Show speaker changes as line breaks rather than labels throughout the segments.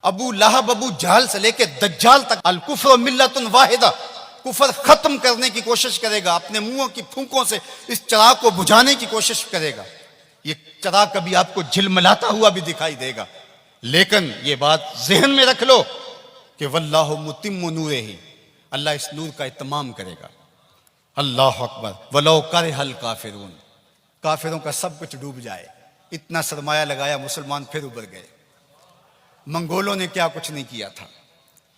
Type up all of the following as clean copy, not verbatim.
ابو لہب ابو جہل سے لے کے دجال تک الکفر ملت واحدہ، کفر ختم کرنے کی کوشش کرے گا، اپنے منہوں کی پھونکوں سے اس چراغ کو بجھانے کی کوشش کرے گا۔ یہ چراغ کبھی آپ کو جھلملاتا ہوا بھی دکھائی دے گا، لیکن یہ بات ذہن میں رکھ لو کہ واللہ متم نورہ، اللہ اس نور کا اتمام کرے گا۔ اللہ اکبر، ولو کرہ الکافرون، کافروں کا سب کچھ ڈوب جائے، اتنا سرمایہ لگایا، مسلمان پھر ابھر گئے۔ منگولوں نے کیا کچھ نہیں کیا تھا،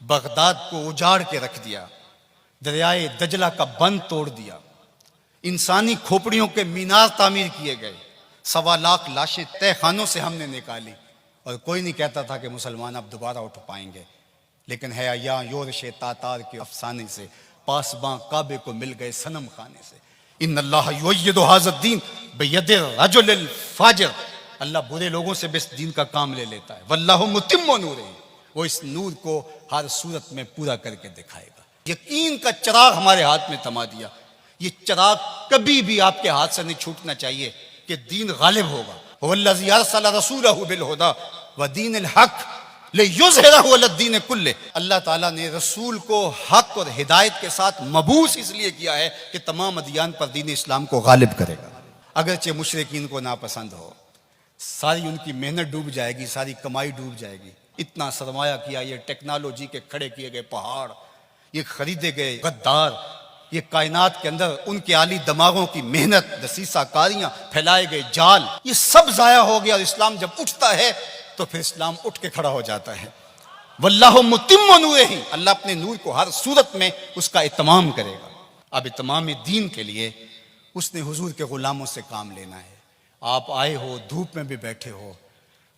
بغداد کو اجاڑ کے رکھ دیا، دریائے دجلہ کا بند توڑ دیا، انسانی کھوپڑیوں کے مینار تعمیر کیے گئے، 1.25 لاکھ لاشیں تہہ خانوں سے ہم نے نکالی، اور کوئی نہیں کہتا تھا کہ مسلمان اب دوبارہ اٹھ پائیں گے۔ لیکن ہے یا یورش تاتار کے افسانے سے، پاسباں کعبے کو مل گئے صنم خانے سے۔ ان اللہ یؤید ھذا الدین بید الرجل الفاجر، اللہ برے لوگوں سے بھی اس دین کا کام لے لیتا ہے۔ واللہ متم نورہ، وہ اس نور کو ہر صورت میں پورا کر کے دکھائے گا۔ یقین کا چراغ ہمارے ہاتھ میں تھما دیا، یہ چراغ کبھی بھی آپ کے ہاتھ سے نہیں چھوٹنا چاہیے کہ دین غالب ہوگا۔ هو الذی ارسل رسولہ بالہدی ودین الحق لیظہرہ علی الدین کلہ، اللہ تعالیٰ نے رسول کو حق اور ہدایت کے ساتھ مبعوث اس لیے کیا ہے کہ تمام ادیان پر دین اسلام کو غالب کرے گا۔ اگرچہ مشرکین کو ناپسند ہو، ساری ان کی محنت ڈوب جائے گی، ساری کمائی ڈوب جائے گی، اتنا سرمایہ کیا، یہ ٹیکنالوجی کے کھڑے کیے گئے پہاڑ، یہ خریدے گئے غدار، یہ کائنات کے اندر ان کے عالی دماغوں کی محنت، دسیسہ کاریاں، پھیلائے گئے جال، یہ سب ضائع ہو گیا۔ اور اسلام جب اٹھتا ہے تو پھر اسلام اٹھ کے کھڑا ہو جاتا ہے۔ واللہ متم نورہ، اللہ اپنے نور کو ہر صورت میں اس کا اتمام کرے گا۔ اب اتمام دین کے لیے اس نے حضور کے غلاموں سے کام لینا ہے۔ آپ آئے ہو، دھوپ میں بھی بیٹھے ہو،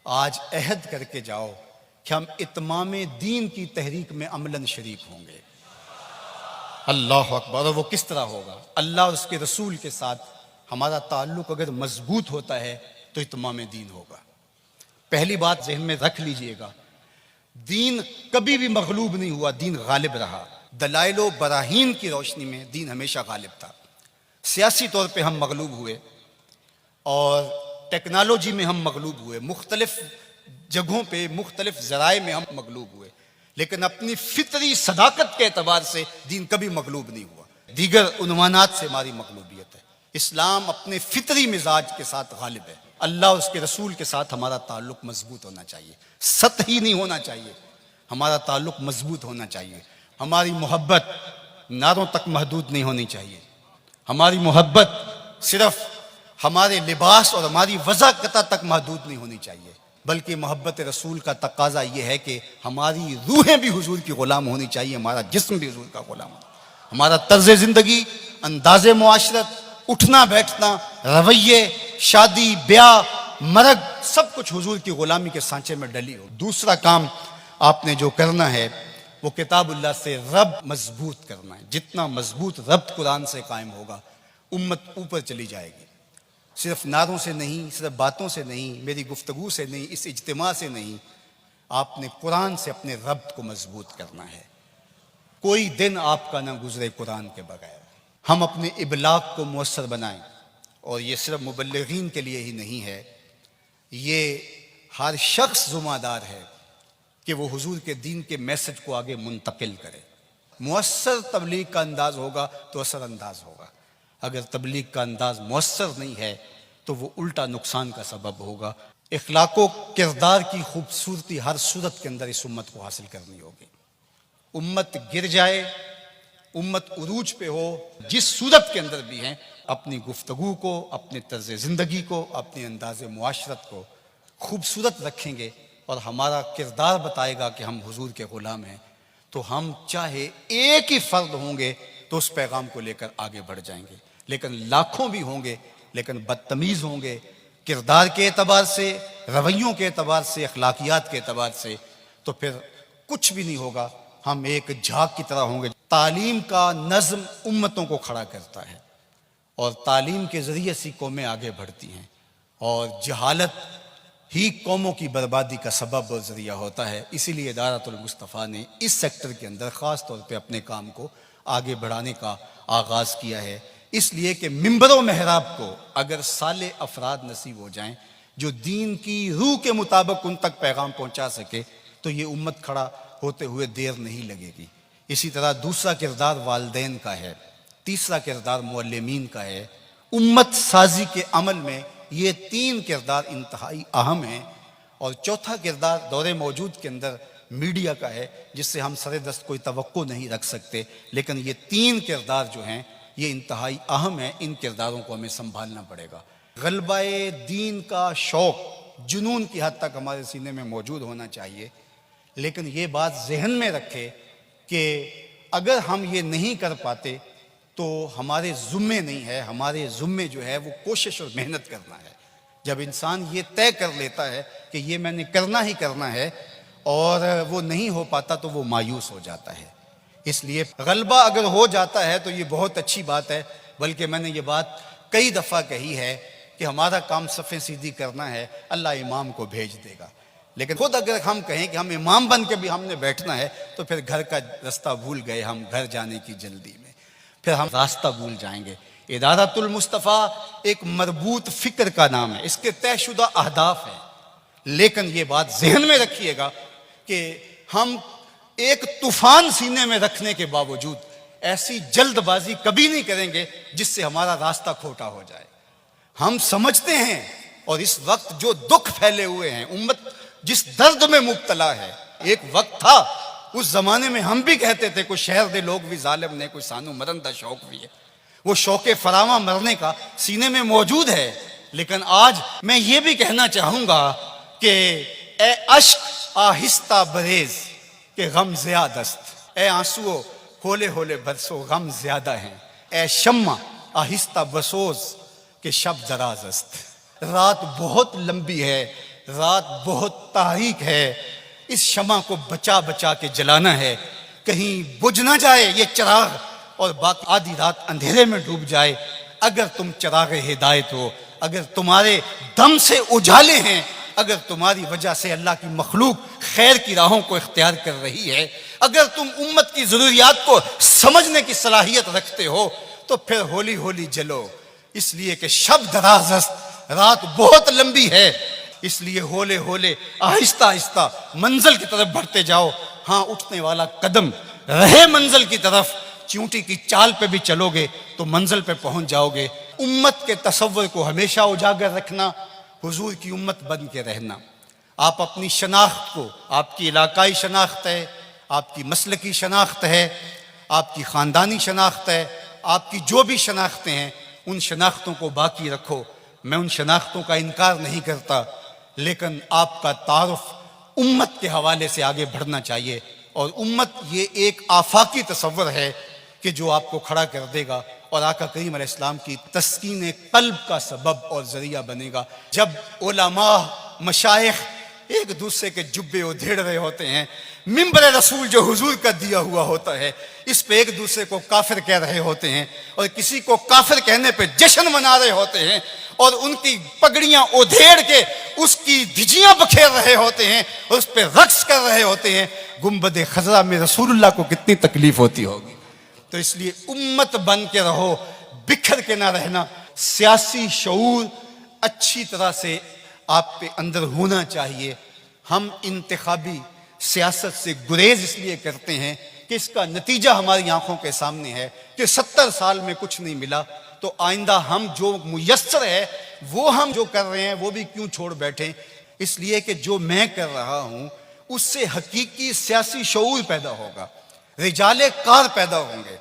آج عہد کر کے جاؤ کہ ہم اتمام دین کی تحریک میں عملاً شریک ہوں گے۔ اللہ اکبر، اور وہ کس طرح ہوگا؟ اللہ اور اس کے رسول کے ساتھ ہمارا تعلق اگر مضبوط ہوتا ہے تو اتمام دین ہوگا۔ پہلی بات ذہن میں رکھ لیجئے گا، دین کبھی بھی مغلوب نہیں ہوا، دین غالب رہا۔ دلائل و براہین کی روشنی میں دین ہمیشہ غالب تھا۔ سیاسی طور پہ ہم مغلوب ہوئے اور ٹیکنالوجی میں ہم مغلوب ہوئے، مختلف جگہوں پہ مختلف ذرائع میں ہم مغلوب ہوئے، لیکن اپنی فطری صداقت کے اعتبار سے دین کبھی مغلوب نہیں ہوا۔ دیگر عنوانات سے ہماری مغلوبیت ہے، اسلام اپنے فطری مزاج کے ساتھ غالب ہے۔ اللہ اور اس کے رسول کے ساتھ ہمارا تعلق مضبوط ہونا چاہیے، سطحی نہیں ہونا چاہیے، ہمارا تعلق مضبوط ہونا چاہیے۔ ہماری محبت نعروں تک محدود نہیں ہونی چاہیے، ہماری محبت صرف ہمارے لباس اور ہماری وضاحت تک محدود نہیں ہونی چاہیے، بلکہ محبت رسول کا تقاضا یہ ہے کہ ہماری روحیں بھی حضور کی غلام ہونی چاہیے، ہمارا جسم بھی حضور کا غلام ہو، ہمارا طرز زندگی، انداز معاشرت، اٹھنا بیٹھنا، رویے، شادی بیاہ، مرگ، سب کچھ حضور کی غلامی کے سانچے میں ڈلی ہو۔ دوسرا کام آپ نے جو کرنا ہے وہ کتاب اللہ سے ربط مضبوط کرنا ہے۔ جتنا مضبوط ربط قرآن سے قائم ہوگا، امت اوپر چلی جائے گی۔ صرف نعروں سے نہیں، صرف باتوں سے نہیں، میری گفتگو سے نہیں، اس اجتماع سے نہیں، آپ نے قرآن سے اپنے ربط کو مضبوط کرنا ہے۔ کوئی دن آپ کا نہ گزرے قرآن کے بغیر۔ ہم اپنے ابلاغ کو مؤثر بنائیں، اور یہ صرف مبلغین کے لیے ہی نہیں ہے، یہ ہر شخص ذمہ دار ہے کہ وہ حضور کے دین کے میسج کو آگے منتقل کرے۔ مؤثر تبلیغ کا انداز ہوگا تو اثر انداز ہوگا، اگر تبلیغ کا انداز مؤثر نہیں ہے تو وہ الٹا نقصان کا سبب ہوگا۔ اخلاق و کردار کی خوبصورتی ہر صورت کے اندر اس امت کو حاصل کرنی ہوگی۔ امت گر جائے، امت عروج پہ ہو، جس صورت کے اندر بھی ہیں، اپنی گفتگو کو، اپنے طرز زندگی کو، اپنے انداز معاشرت کو خوبصورت رکھیں گے اور ہمارا کردار بتائے گا کہ ہم حضور کے غلام ہیں، تو ہم چاہے ایک ہی فرد ہوں گے تو اس پیغام کو لے کر آگے بڑھ جائیں گے، لیکن لاکھوں بھی ہوں گے لیکن بدتمیز ہوں گے کردار کے اعتبار سے، رویوں کے اعتبار سے، اخلاقیات کے اعتبار سے، تو پھر کچھ بھی نہیں ہوگا، ہم ایک جھاگ کی طرح ہوں گے۔ تعلیم کا نظم امتوں کو کھڑا کرتا ہے، اور تعلیم کے ذریعے سے قومیں آگے بڑھتی ہیں، اور جہالت ہی قوموں کی بربادی کا سبب اور ذریعہ ہوتا ہے۔ اسی لیے دعوت المصطفیٰ نے اس سیکٹر کے اندر خاص طور پہ اپنے کام کو آگے بڑھانے کا آغاز کیا ہے، اس لیے کہ منبر و محراب کو اگر صالح افراد نصیب ہو جائیں جو دین کی روح کے مطابق ان تک پیغام پہنچا سکے تو یہ امت کھڑا ہوتے ہوئے دیر نہیں لگے گی۔ اسی طرح دوسرا کردار والدین کا ہے، تیسرا کردار معلمین کا ہے۔ امت سازی کے عمل میں یہ تین کردار انتہائی اہم ہیں، اور چوتھا کردار دور موجود کے اندر میڈیا کا ہے، جس سے ہم سر دست کوئی توقع نہیں رکھ سکتے، لیکن یہ تین کردار جو ہیں یہ انتہائی اہم ہیں، ان کرداروں کو ہمیں سنبھالنا پڑے گا۔ غلبہ دین کا شوق جنون کی حد تک ہمارے سینے میں موجود ہونا چاہیے، لیکن یہ بات ذہن میں رکھے کہ اگر ہم یہ نہیں کر پاتے تو ہمارے ذمے نہیں ہے، ہمارے ذمے جو ہے وہ کوشش اور محنت کرنا ہے۔ جب انسان یہ طے کر لیتا ہے کہ یہ میں نے کرنا ہی کرنا ہے اور وہ نہیں ہو پاتا تو وہ مایوس ہو جاتا ہے۔ اس لیے غلبہ اگر ہو جاتا ہے تو یہ بہت اچھی بات ہے، بلکہ میں نے یہ بات کئی دفعہ کہی ہے کہ ہمارا کام صفیں سیدھی کرنا ہے، اللہ امام کو بھیج دے گا۔ لیکن خود اگر ہم کہیں کہ ہم امام بن کے بھی ہم نے بیٹھنا ہے تو پھر گھر کا راستہ بھول گئے، ہم گھر جانے کی جلدی میں پھر ہم راستہ بھول جائیں گے۔ ادارۃ المصطفیٰ ایک مربوط فکر کا نام ہے، اس کے طے شدہ اہداف ہیں، لیکن یہ بات ذہن میں رکھیے گا کہ ہم ایک طوفان سینے میں رکھنے کے باوجود ایسی جلد بازی کبھی نہیں کریں گے جس سے ہمارا راستہ کھوٹا ہو جائے۔ ہم سمجھتے ہیں، اور اس وقت جو دکھ پھیلے ہوئے ہیں، امت جس درد میں مبتلا ہے، ایک وقت تھا اس زمانے میں ہم بھی کہتے تھے کوئی شہر دے لوگ بھی ظالم نے، کوئی سانو مرن دا شوق بھی ہے، وہ شوق فراواں مرنے کا سینے میں موجود ہے۔ لیکن آج میں یہ بھی کہنا چاہوں گا کہ اے اشک آہستہ بریز کہ غم زیادست، اے آنسو ہولے ہولے برسو غم زیادہ ہیں، اے شمع آہستہ بسوز کہ شب دراز است۔ رات بہت لمبی ہے، رات بہت تاریک ہے، اس شمع کو بچا بچا کے جلانا ہے، کہیں بجھ نہ جائے یہ چراغ اور باقی آدھی رات اندھیرے میں ڈوب جائے۔ اگر تم چراغ ہدایت ہو، اگر تمہارے دم سے اجالے ہیں، اگر تمہاری وجہ سے اللہ کی مخلوق خیر کی راہوں کو اختیار کر رہی ہے، اگر تم امت کی ضروریات کو سمجھنے کی صلاحیت رکھتے ہو تو پھر ہولی ہولی جلو، اس لیے کہ شب دراز است، رات بہت لمبی ہے، اس لیے ہولے ہولے آہستہ آہستہ منزل کی طرف بڑھتے جاؤ۔ ہاں اٹھنے والا قدم رہے منزل کی طرف، چونٹی کی چال پہ بھی چلو گے تو منزل پہ پہنچ جاؤ گے۔ امت کے تصور کو ہمیشہ اجاگر رکھنا، حضور کی امت بن کے رہنا۔ آپ اپنی شناخت کو، آپ کی علاقائی شناخت ہے، آپ کی مسلکی شناخت ہے، آپ کی خاندانی شناخت ہے، آپ کی جو بھی شناختیں ہیں ان شناختوں کو باقی رکھو۔ میں ان شناختوں کا انکار نہیں کرتا، لیکن آپ کا تعارف امت کے حوالے سے آگے بڑھنا چاہیے، اور امت یہ ایک آفاقی تصور ہے کہ جو آپ کو کھڑا کر دے گا اور آقا کریم علیہ السلام کی تسکین قلب کا سبب اور ذریعہ بنے گا۔ جب علماء مشائخ ایک دوسرے کے جبے ادھیڑ رہے ہوتے ہیں، منبر رسول جو حضور کا دیا ہوا ہوتا ہے اس پہ ایک دوسرے کو کافر کہہ رہے ہوتے ہیں، اور کسی کو کافر کہنے پہ جشن منا رہے ہوتے ہیں، اور ان کی پگڑیاں ادھیڑ کے اس کی دھجیاں بکھیر رہے ہوتے ہیں اور اس پہ رقص کر رہے ہوتے ہیں، گنبد خضرا میں رسول اللہ کو کتنی تکلیف ہوتی ہوگی۔ تو اس لیے امت بن کے رہو، بکھر کے نہ رہنا۔ سیاسی شعور اچھی طرح سے آپ پہ اندر ہونا چاہیے۔ ہم انتخابی سیاست سے گریز اس لیے کرتے ہیں کہ اس کا نتیجہ ہماری آنکھوں کے سامنے ہے کہ 70 سال میں کچھ نہیں ملا، تو آئندہ ہم جو میسر ہے وہ ہم جو کر رہے ہیں وہ بھی کیوں چھوڑ بیٹھیں۔ اس لیے کہ جو میں کر رہا ہوں اس سے حقیقی سیاسی شعور پیدا ہوگا، رجال کار پیدا ہوں گے،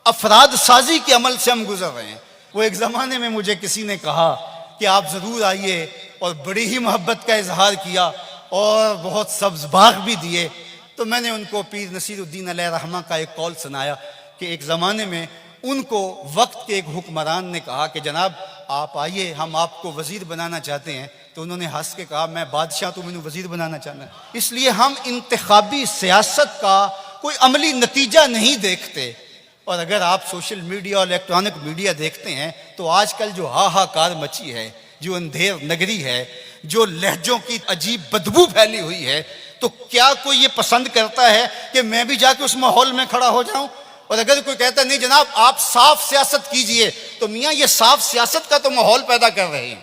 افراد سازی کے عمل سے ہم گزر رہے ہیں۔ وہ ایک زمانے میں مجھے کسی نے کہا کہ آپ ضرور آئیے، اور بڑی ہی محبت کا اظہار کیا اور بہت سبز باغ بھی دیے۔ تو میں نے ان کو پیر نصیر الدین علیہ رحمہ کا ایک قول سنایا کہ ایک زمانے میں ان کو وقت کے ایک حکمران نے کہا کہ جناب آپ آئیے، ہم آپ کو وزیر بنانا چاہتے ہیں۔ تو انہوں نے ہنس کے کہا میں بادشاہ، تو مجھے وزیر بنانا چاہنا ہے۔ اس لیے ہم انتخابی سیاست کا کوئی عملی نتیجہ نہیں دیکھتے۔ اور اگر آپ سوشل میڈیا اور الیکٹرانک میڈیا دیکھتے ہیں تو آج کل جو ہاہاکار مچی ہے، جو اندھیر نگری ہے، جو لہجوں کی عجیب بدبو پھیلی ہوئی ہے، تو کیا کوئی یہ پسند کرتا ہے کہ میں بھی جا کے اس ماحول میں کھڑا ہو جاؤں؟ اور اگر کوئی کہتا ہے نہیں جناب آپ صاف سیاست کیجئے، تو میاں یہ صاف سیاست کا تو ماحول پیدا کر رہے ہیں،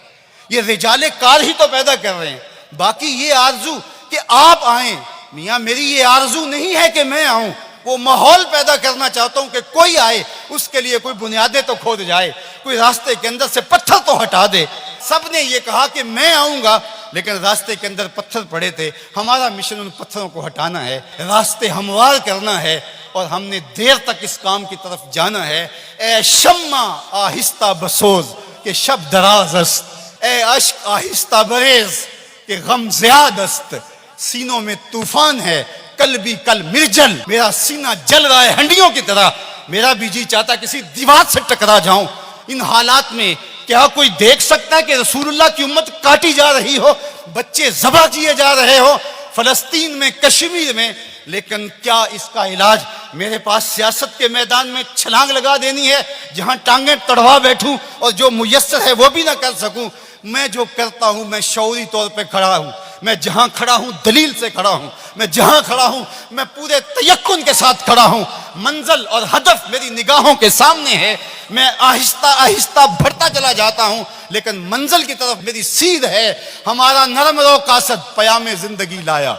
یہ رجال کار ہی تو پیدا کر رہے ہیں۔ باقی یہ آرزو کہ آپ آئیں، میاں میری یہ آرزو نہیں ہے کہ میں آؤں، وہ ماحول پیدا کرنا چاہتا ہوں کہ کوئی آئے، اس کے لیے کوئی بنیادیں تو کھود جائے، کوئی راستے کے اندر سے پتھر تو ہٹا دے۔ سب نے یہ کہا کہ میں آؤں گا، لیکن راستے کے اندر پتھر پڑے تھے۔ ہمارا مشن ان پتھروں کو ہٹانا ہے، راستے ہموار کرنا ہے، اور ہم نے دیر تک اس کام کی طرف جانا ہے۔ اے شمع آہستہ بسوز کہ شب دراز است، اے اشک آہستہ بریز کہ غم زیاد است، سینوں میں طوفان ہے کل بھی کل مرجل، میرا سینہ جل رہا ہے ہنڈیوں کی طرح، میرا بھی جی چاہتا کسی دیوار سے ٹکرا جاؤں۔ ان حالات میں کیا کوئی دیکھ سکتا ہے کہ رسول اللہ کی امت کاٹی جا رہی ہو، بچے ذبح کیے جا رہے ہو فلسطین میں، کشمیر میں، لیکن کیا اس کا علاج میرے پاس سیاست کے میدان میں چھلانگ لگا دینی ہے، جہاں ٹانگیں تڑوا بیٹھوں اور جو میسر ہے وہ بھی نہ کر سکوں؟ میں جو کرتا ہوں میں شعوری طور پہ کھڑا ہوں، میں جہاں کھڑا ہوں دلیل سے کھڑا ہوں، میں جہاں کھڑا ہوں میں پورے تیقن کے ساتھ کھڑا ہوں، منزل اور ہدف میری نگاہوں کے سامنے ہے، میں آہستہ آہستہ بڑھتا چلا جاتا ہوں، لیکن منزل کی طرف میری سیر ہے۔ ہمارا نرم رو قاصد پیام زندگی لایا،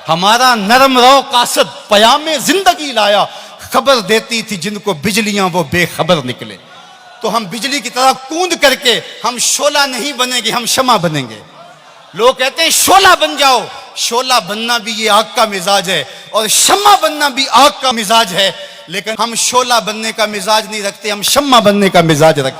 ہمارا نرم رو قاصد پیام زندگی لایا، خبر دیتی تھی جن کو بجلیاں وہ بے خبر نکلے۔ تو ہم بجلی کی طرح کوند کر کے ہم شعلہ نہیں بنیں گے، ہم شمع بنیں گے۔ لوگ کہتے ہیں شعلہ بن جاؤ، شعلہ بننا بھی یہ آگ کا مزاج ہے، اور شمع بننا بھی آگ کا مزاج ہے، لیکن ہم شعلہ بننے کا مزاج نہیں رکھتے، ہم شمع بننے کا مزاج رکھتے ہیں۔